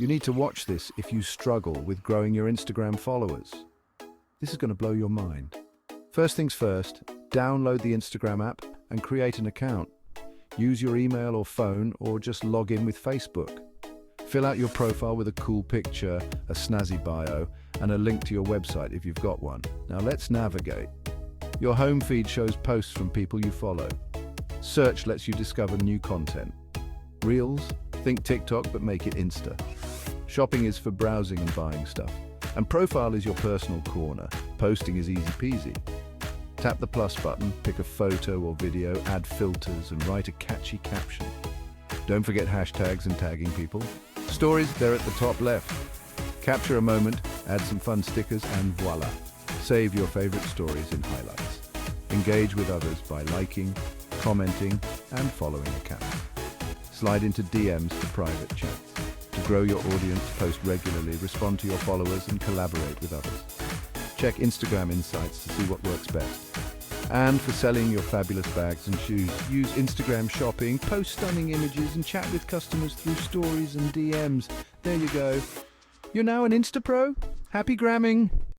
You need to watch this if you struggle with growing your Instagram followers. This is going to blow your mind. First things first, download the Instagram app and create an account. Use your email or phone or just log in with Facebook. Fill out your profile with a cool picture, a snazzy bio, and a link to your website if you've got one. Now let's navigate. Your home feed shows posts from people you follow. Search lets you discover new content. Reels? Think TikTok but make it Insta. Shopping is for browsing and buying stuff. And profile is your personal corner. Posting is easy peasy. Tap the plus button, pick a photo or video, add filters, and write a catchy caption. Don't forget hashtags and tagging people. Stories, they're at the top left. Capture a moment, add some fun stickers, and voila. Save your favorite stories in highlights. Engage with others by liking, commenting, and following accounts. Slide into DMs for private chats. To grow your audience, post regularly, respond to your followers, and collaborate with others. Check Instagram Insights to see what works best. And for selling your fabulous bags and shoes, use Instagram Shopping, post stunning images, and chat with customers through stories and DMs. There you go. You're now an Insta Pro. Happy gramming!